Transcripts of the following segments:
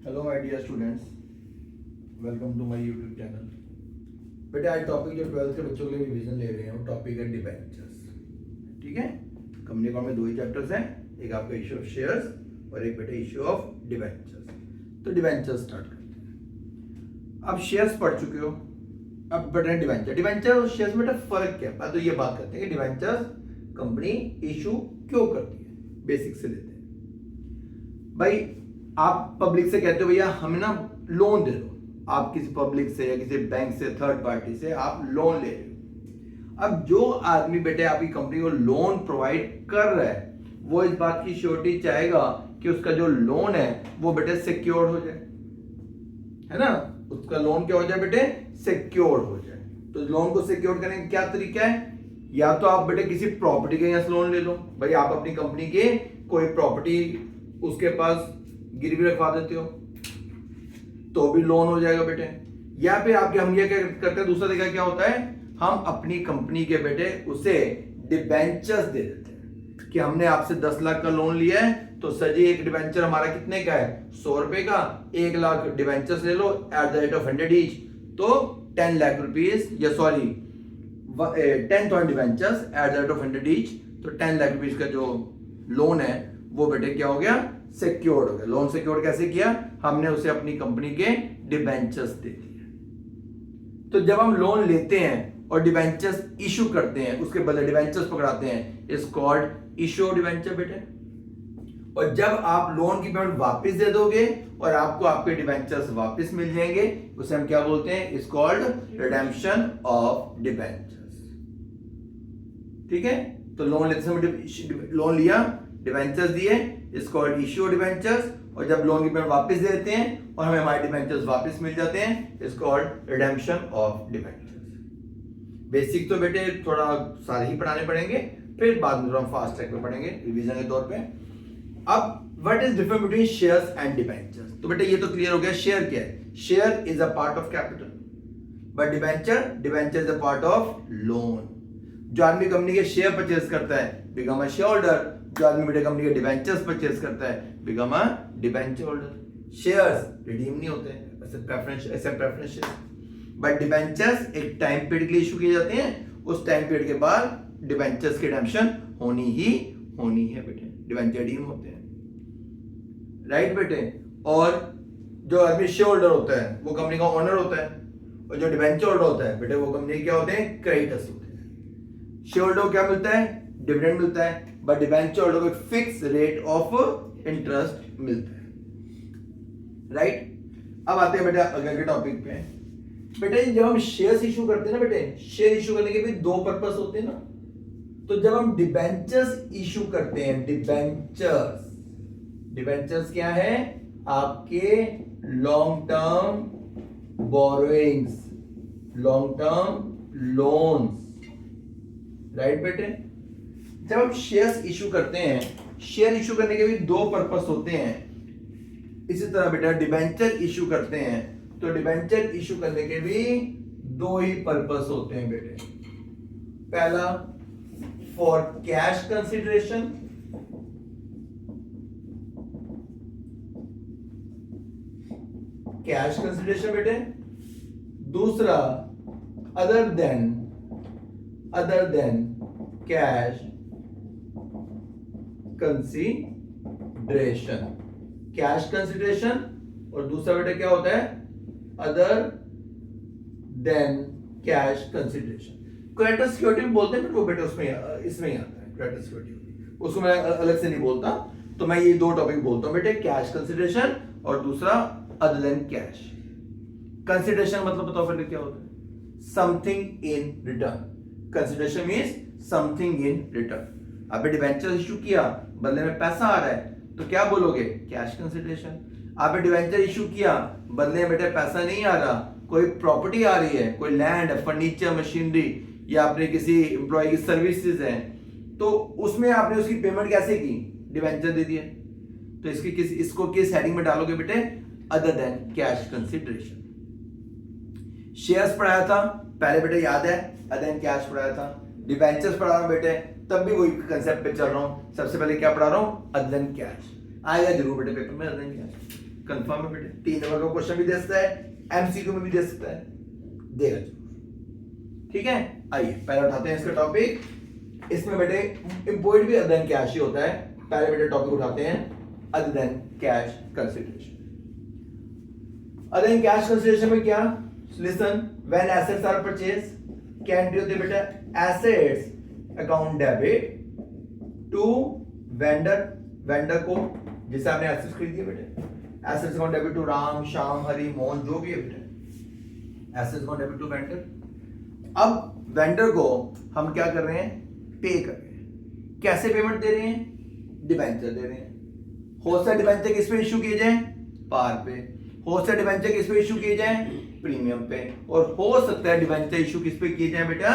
Hello my dear students, welcome to my YouTube channel. बेटे आज topic जो 12th के बच्चों के लिए रिवीजन ले रहे हैं वो टॉपिक है डिबेंचर्स। ठीक है, कंपनी अकाउंट में दो ही चैप्टर्स हैं, एक आपका इश्यू ऑफ शेयर्स और एक बेटे इश्यू ऑफ डिबेंचर्स। तो डिबेंचर्स स्टार्ट करते हैं। अब शेयर्स पढ़ चुके हो, अब बेटे डिबेंचर और शेयर्स में बेटा फर्क क्या है। तो ये बात करते हैं कि डिबेंचर्स कंपनी इशू क्यों करती है, बेसिक से लेते हैं। भाई आप पब्लिक से कहते हो भैया हमें ना लोन दे दो, आप किसी पब्लिक से या किसी बैंक से, थर्ड पार्टी से आप लोन ले रहे हो। अब जो आदमी बेटे आपकी कंपनी को लोन प्रोवाइड कर रहा है वो इस बात की श्योरिटी चाहेगा कि उसका जो लोन है वो बेटे सिक्योर हो जाए, है ना। उसका लोन क्या हो जाए बेटे, सिक्योर हो जाए। तो लोन को सिक्योर करने का क्या तरीका है, या तो आप बेटे किसी प्रॉपर्टी के यहाँ से लोन ले लो। भाई आप अपनी कंपनी के कोई प्रॉपर्टी उसके पास गिरवी रखवा देते हो तो भी लोन हो जाएगा बेटे। या फिर आपके हम ये क्या करते हैं, दूसरा तरीका क्या होता है, हम अपनी कंपनी के बेटे उसे डिबेंचर्स दे देते हैं कि हमने आपसे 10 लाख का लोन लिया है तो सर जी एक डिबेंचर हमारा कितने का है, 100 रुपए का, 1 लाख डिबेंचर्स ले लो at the rate of 100 each, तो 10 लाख रुपीज, या sorry 10,000 debentures at the rate of 100 each, तो 10 लाख रुपीज का जो लोन है वो बेटे क्या हो गया, सिक्योर्ड हो गया। लोन सिक्योर्ड कैसे किया, हमने उसे अपनी कंपनी के डिबेंचर्स दे दिए। तो जब हम लोन लेते हैं और डिबेंचर्स इशू करते हैं, उसके बदले डिबेंचर्स पकड़ाते हैं, इज कॉल्ड इशू डिबेंचर बेटे। और जब आप लोन की पेमेंट वापस दे दोगे और आपको आपके डिबेंचर्स वापस मिल जाएंगे, उसे हम क्या बोलते हैं, is called redemption of debentures. ठीक है, तो लोन लेते समय लोन लिया, डिबेंचर्स दिए, इज कॉल्ड इश्यू डिबेंचर्स। और जब लोन की पेमेंट वापस दे देते हैं और हमें हमारे डिबेंचर्स वापस मिल जाते हैं, is called redemption of debentures. Basic तो बेटे थोड़ा सारे ही पढ़ाने पड़ेंगे, फिर बाद में हम फास्ट ट्रैक पे पढ़ेंगे रिवीजन के तौर पे। अब what is difference between shares and debentures, तो बेटे ये तो क्लियर हो गया, शेयर क्या है, share is a part of capital, but debenture is a part of loan. जो आदमी कंपनी के शेयर परचेज करता है बिकम अ शेयर होल्डर, जो आदमी बेटे कंपनी के डिबेंचर्स परचेज करता है become a debenture holder. Shares redeem नहीं होते हैं, ऐसे प्रेफरेंस शेयर, बट डिबेंचर्स एक टाइम पीरियड के लिए इशू किए जाते हैं, उस टाइम पीरियड के बाद डिबेंचर्स की रिडेम्पशन होनी है बेटे, डिबेंचर रिडीम होते हैं, राइट बेटे। और जो आदमी शेयर होल्डर होता है वो कंपनी का ओनर होता है, और जो डिबेंचर होल्डर होता है बेटे वो कंपनी क्या होते हैं, क्रेडिटर्स होते हैं। शेयर होल्डर को क्या मिलता है, डिविडेंड मिलता है, बट डिबेंचर होल्डर को एक फिक्स रेट ऑफ इंटरेस्ट मिलता है, राइट। अब आते हैं बेटा अगले के टॉपिक पे। बेटे जब हम शेयर्स इशू करते हैं ना बेटे, शेयर इशू करने के भी दो पर्पस होते हैं ना। तो जब हम डिबेंचर्स इशू करते हैं, डिबेंचर्स क्या है, आपके long term borrowings, long term loans, right बेटे। जब हम शेयर्स इशू करते हैं, शेयर इशू करने के भी दो पर्पस होते हैं। इसी तरह बेटा डिबेंचर इशू करते हैं तो डिबेंचर इशू करने के भी दो ही पर्पस होते हैं बेटे। पहला for cash consideration, cash consideration बेटे। दूसरा other than cash consideration, cash consideration, और दूसरा बेटा क्या होता है, other than cash consideration. Creditor security बोलते हैं, वो बेटा उसमें इसमें ही आता है क्रेडिटर सिक्योरिटी, उसको मैं अलग से नहीं बोलता। तो मैं ये दो टॉपिक बोलता हूं बेटे, कैश कंसिडरेशन और दूसरा अदर देन कैश कंसिडरेशन। मतलब बताओ बेटे क्या होता है, something in return. Consideration means something in return. अबे डिबेंचर इशू किया, बदले में पैसा आ रहा है, तो क्या बोलोगे, कैश कंसिडरेशन। आपने डिबेंचर इशू किया, बदले में बेटे पैसा नहीं आ रहा, कोई प्रॉपर्टी आ रही है, कोई लैंड, फर्नीचर, मशीनरी, या आपने किसी एम्प्लॉय की सर्विसेज है, तो उसमें आपने उसकी पेमेंट कैसे की, डिबेंचर दे दिए। तो इसको किस हेडिंग में डालोगे बेटे, other than cash consideration. Shares पढ़ाया था पहले बेटे, याद है, अदर देन कैश पढ़ाया था। डिबेंचर्स पढ़ा रहा हूं बेटे, तब भी वही कंसेप्ट पे चल रहा हूं। सबसे पहले क्या पढ़ा रहा हूं, अदर देन कैश। आएगा जरूर बेटे पेपर में अदर देन कैश। कंफर्म है बेटे, 3 नंबर का क्वेश्चन भी दे सकता है, एमसीक्यू में भी दे सकता है, देगा जरूर। ठीक है, आइए पहले उठाते हैं इसका टॉपिक। इसमें बेटे इंपॉर्टेंट भी अदर देन कैश ही होता है। पहले बेटे टॉपिक उठाते हैं other than cash consideration. Other than cash consideration में क्या, listen, when assets are purchase, क्या एंट्री होती है बेटा, assets account debit to vendor, vendor को जिसे आपने एसेट्स खरीदी है बेटे, assets account debit to Ram, Shyam, Hari, Mohan, जो भी है बेटे, assets account debit to vendor. अब वेंडर को हम क्या कर रहे हैं, पे कर रहे हैं। कैसे पेमेंट दे रहे हैं, डिबेंचर दे रहे हैं। हो सकता है डिबेंचर किस पे इशू किए जाए, पार पे, हो सकता है डिबेंचर किस पे इशू किए जाए, प्रीमियम पे, और हो सकता है डिबेंचर इशू किस पे किए जाए बेटा,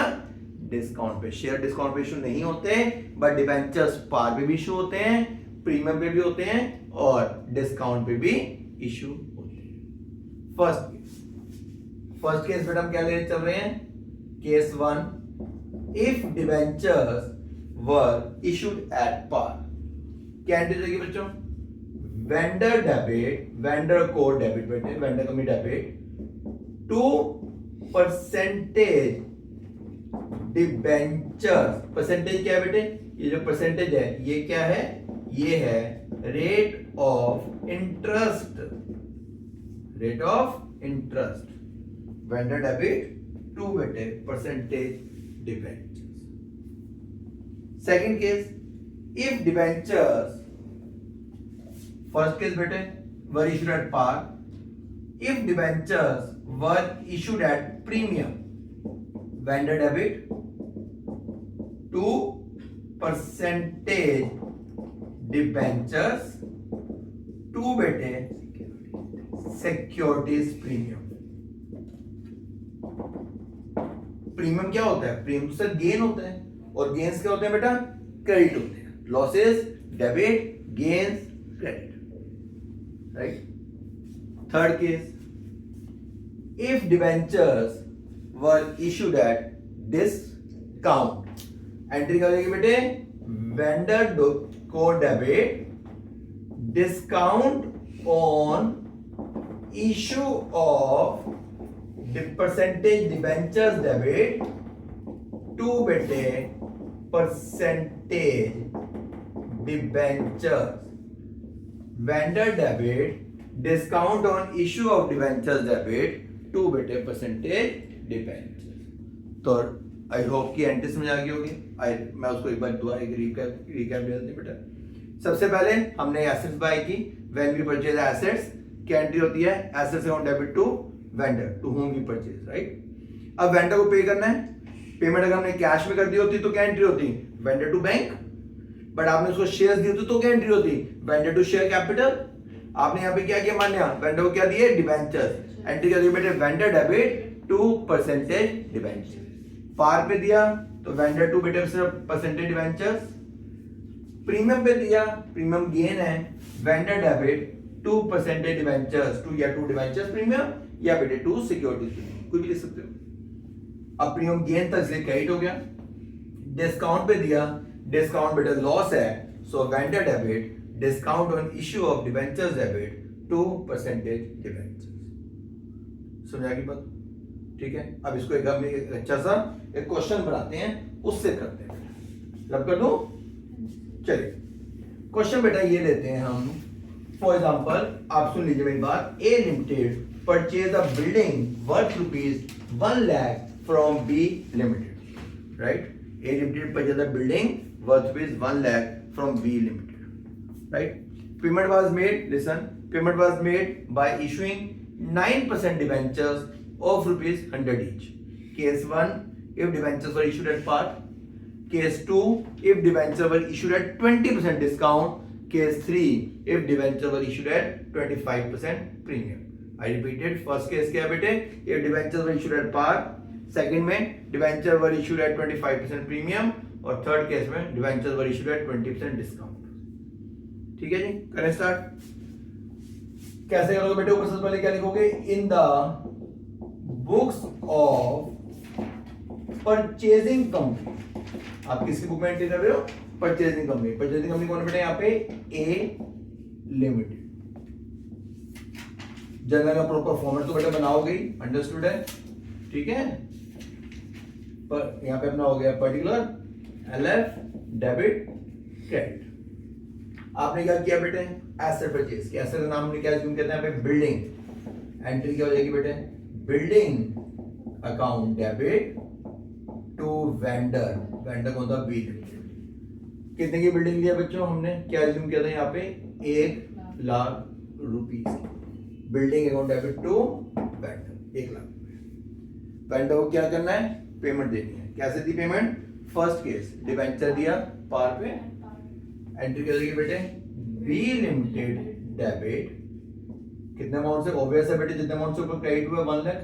डिस्काउंट पे। शेयर डिस्काउंट पे इशू नहीं होते, बट डिबेंचर्स पार पे भी इशू होते हैं, प्रीमियम पे भी होते हैं, और डिस्काउंट पे भी इशू होते हैं। फर्स्ट केस बेटा हम क्या लेने चल रहे हैं, case 1, if debentures were issued at par, क्या एंट्री रहेगी बच्चों, वेंडर डेबिट, वेंडर को डेबिट बेटे, वेंडर को भी debit to percentage debentures. Percentage क्या है बेटे, ये जो परसेंटेज है ये क्या है, ये है rate of interest, rate of interest, vendor debit to बेटे percentage debentures. Second case, if debentures, first case बेटे were issued at par, if debentures were issued at premium, vendor debit to percentage debentures to बेटे securities premium. Premium क्या होता है, premium से gain होता है, और गेन्स क्या होते हैं बेटा, क्रेडिट होते हैं। Losses debit, gains credit, right. Third case, if debentures were issued at discount, entry क्या हो जाएगी बेटे, वेंडर को debit discount on issue of percentage debentures debit to बेटे percentage debentures, vendor debit discount on issue of debentures debit to बेटे percentage debentures. तो I hope कि entry समझ आ गई होगी। मैं उसको एक बार दोबारा एक रिकैप दे देते बेटा। सबसे पहले हमने एसेट्स बाय की, व्हेन वी परचेज एसेट्स, क्या एंट्री होती है, assets account debit to vendor to whom we purchase, right. अब वेंडर को पे करना है, पेमेंट अगर हमने कैश में कर दी होती तो क्या एंट्री होती, वेंडर टू बैंक, बट आपने उसको शेयर्स दिए तो क्या एंट्री होती, वेंडर टू शेयर कैपिटल। आपने यहाँ पे क्या किया, मान लिया वेंडर को क्या दिए, डिबेंचर्स, एंट्री क्या दी बेटे, vendor debit to percentage debenture. Par पे दिया तो वेंडर टू बेटे परसेंटेज डिबेंचर्स, प्रीमियम पे दिया, प्रीमियम गेन है, vendor debit to percentage debentures to, या टू डिबेंचर्स प्रीमियम, या बेटे टू सिक्योरिटीज प्रीमियम, कोई भी लिख सकते हो। अब प्रीमियम गेन तक से क्रेडिट हो गया। डिस्काउंट पे दिया, डिस्काउंट बेटे लॉस है, so vendor debit discount on issue of debentures debit to percentage debentures. समझ आ गई बात, ठीक है। अब इसको एक हम एक अच्छा सा एक क्वेश्चन बनाते हैं, उससे करते हैं। रब कर दो, चलिए क्वेश्चन बेटा ये लेते हैं हम। फॉर एग्जांपल आप सुन लीजिए मेरी बात, A limited purchase a building worth ₹1 lakh from B limited, right. A limited purchase a building worth ₹1 lakh from B limited, right. Payment was made, listen, payment was made by issuing 9% debentures of ₹100 each. Case 1, if debentures were issued at par. Case 2, if debentures were issued at 20% discount. Case 3, if debentures were issued at 25% premium. I repeated, first case क्या है बेटे, if debentures were issued at par. Second में debentures were issued at 25% premium, और third case में debentures were issued at 20% discount. ठीक है जी, करें start. कैसे करोगे बेटे, ऊपर सबसे पहले क्या लिखोगे, in the books of purchasing company. आप किसकी बुक में एंट्री कर रहे हो, परचेजिंग कंपनी। परचेजिंग कंपनी कौन बेटे, यहाँ पे ए लिमिटेड, जनरल का प्रॉपर फॉर्मेट तो बेटा बनाओगे ही, अंडरस्टूड है, ठीक है। पर यहाँ पे अपना हो गया पर्टिकुलर एलएफ डेबिट क्रेडिट। आपने क्या किया बेटे, एसेट परचेज किया, एसेट का नाम हमने क्या assume कहते हैं यहाँ पे, बिल्डिंग। एंट्री क्या हो जाएगी बेटे, building account debit to vendor, vendor कौन था, बी लिमिटेड। कितने की बिल्डिंग लिया बच्चों, हमने क्या assume किया था यहाँ पे, 1,00,000 rupees. Building account debit to vendor 1,00,000। Vendor को क्या करना है, पेमेंट देनी है। कैसे दी पेमेंट, फर्स्ट केस डिबेंचर दिया पार पे, एंट्री कर देगी बेटे, बी लिमिटेड डेबिट, कितने अमाउंट से, ऑब्वियस है बेटे जितने अमाउंट से ऊपर क्रेडिट हुआ 1 लाख,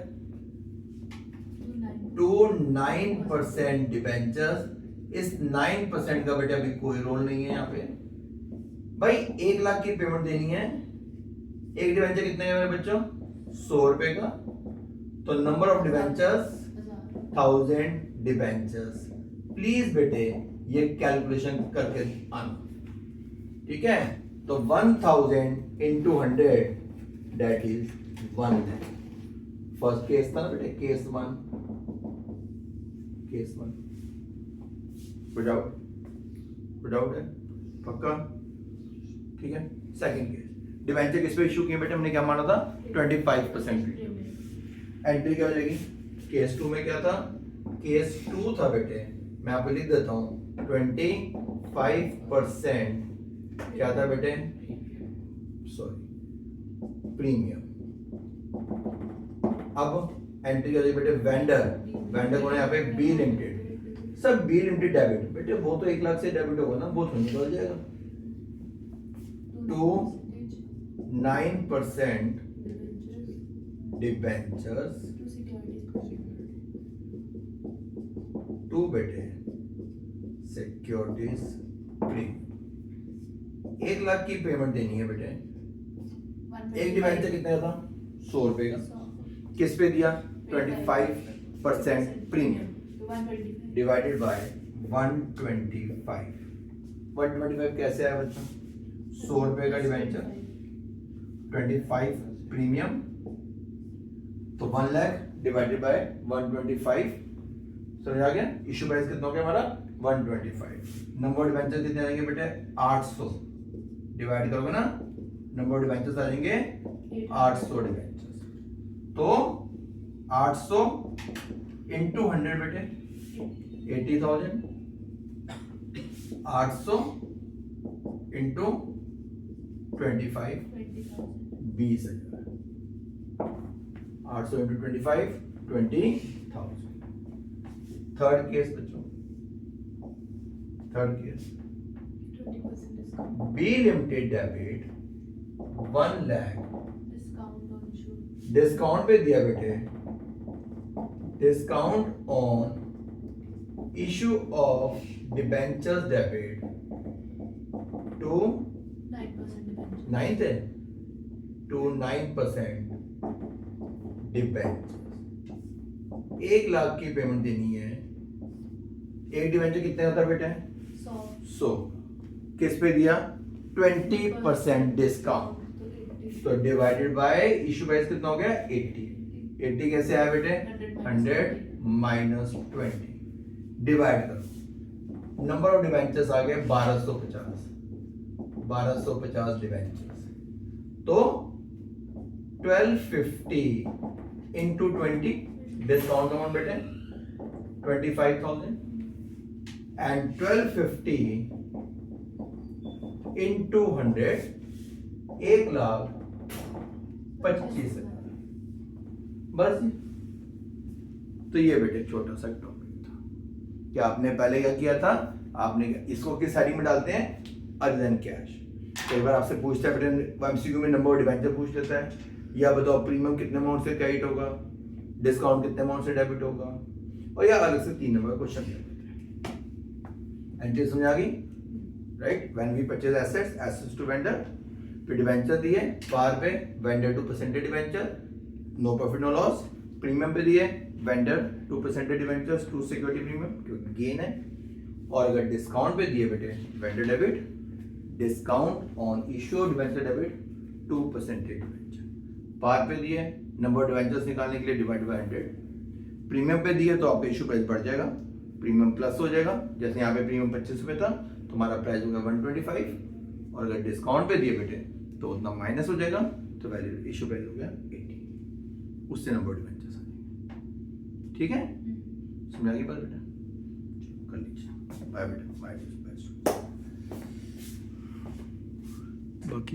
टू 9% डिबेंचर्स। इस 9% का बेटे अभी कोई रोल नहीं है यहाँ पे भाई, 1,00,000 की पेमेंट देनी है। एक डिबेंचर कितने है मेरे बच्चों, 100 रुपए का, तो number of debentures 1000 debentures. Please बेटे ये कैलकुलेशन करके आना, ठीक है। तो 1000 into 100 that is 1 lakh। First case था ना बेटे, केस 1, केस 1 विदाउट है पक्का, ठीक है। सेकंड केस, डिबेंचर किस पे इशू किए बेटे, हमने क्या माना था, 25%। एंट्री क्या हो जाएगी, केस 2 में क्या था, केस 2 था बेटे, मैं आपको लिख देता हूं, 25% क्या था बेटे, सॉरी प्रीमियम। अब एंट्री कर बेटे, वेंडर, वेंडर कौन है यहाँ पे, बी लिमिटेड। सब बी लिमिटेड डेबिट बेटे, वो तो 1,00,000 से डेबिट होगा ना, वो तो निकल जाएगा। टू 9% डिबेंचर्स टू बेटे सिक्योरिटीज प्रीमियम। 1,00,000 की पेमेंट देनी है बेटे। एक डिबेंचर कितने का था, 100 रुपए का, किस पे दिया, 25% प्रीमियम डिवाइडेड बाय 125। 125 कैसे आया बच्चों, 100 रुपए का डिबेंचर, 25 प्रीमियम, तो 1 लाख डिवाइडेड बाय 125, समझ आ गया। इशू प्राइस कितना हो गया हमारा, 125। नंबर डिबेंचर कितने आएंगे बेटे, 800 डिवाइड करोगे ना, नंबर डिबेंचर्स आ जाएंगे 800 डिबेंचर्स। तो 800 इंटू 100 बेटे 80,000, 800 इंटू 25 20,000, 800 इंटू 25 20,000। थर्ड केस बच्चों, third case, B limited debit 1 lakh, discount पे दिया बेटे, discount on issue of debentures debit to 9% debentures. 1,00,000 की पेमेंट देनी है। एक डिबेंचर कितने होता है बेटे, 100, किस पे दिया, 20% डिस्काउंट, तो डिवाइडेड बाय इशू प्राइस कितना हो गया, 80 कैसे आया बेटे, 100 माइनस 20 डिवाइड करो, नंबर ऑफ डिबेंचर्स आ गए 1250 डिबेंचर्स, तो 1250 इंटू 20, डिस्काउंट अमाउंट बेटे 25,000 एंड 1250 इंटू 100 1,25,000 बस। तो ये बेटे छोटा सा टॉपिक था कि आपने पहले क्या किया था, आपने इसको किस हेडिंग में डालते हैं, अदर देन कैश। कई बार आपसे पूछता है बेटे एमसीक्यू में, नंबर ऑफ डिबेंचर पूछ लेता है, या बताओ प्रीमियम कितने अमाउंट से क्रेडिट होगा, डिस्काउंट कितने अमाउंट से डेबिट होगा, और या अलग से 3 नंबर का क्वेश्चन दे देते हैं। एंट्री समझ आ गई, right. When we purchase assets to vendor, फिर डिबेंचर दिए पार पे, vendor to percentage debenture, no profit no loss. Premium पे दिए vendor to percentage debentures to security premium, क्योंकि गेन है। और अगर डिस्काउंट पे दिए बेटे vendor debit, discount on issue debenture debit 2% debenture. Par पे दिए, नंबर डिवेंचर्स निकालने के लिए डिवाइड बाय 100, प्रीमियम पे दिए तो आपका इशू प्राइस बढ़ जाएगा, प्रीमियम प्लस हो जाएगा। जैसे यहाँ पे प्रीमियम 25 रुपये था, तुम्हारा प्राइस होगा 125, और अगर डिस्काउंट पे दिए बेटे तो उतना माइनस हो जाएगा, तो वैल्यू इशू प्राइस हो गया 80, उससे नंबर डिवेंचर्स आ जाएंगे। ठीक है, समझ आ गई बात बेटा? कर लीजिए, बाय बेटा, बाय। बाकी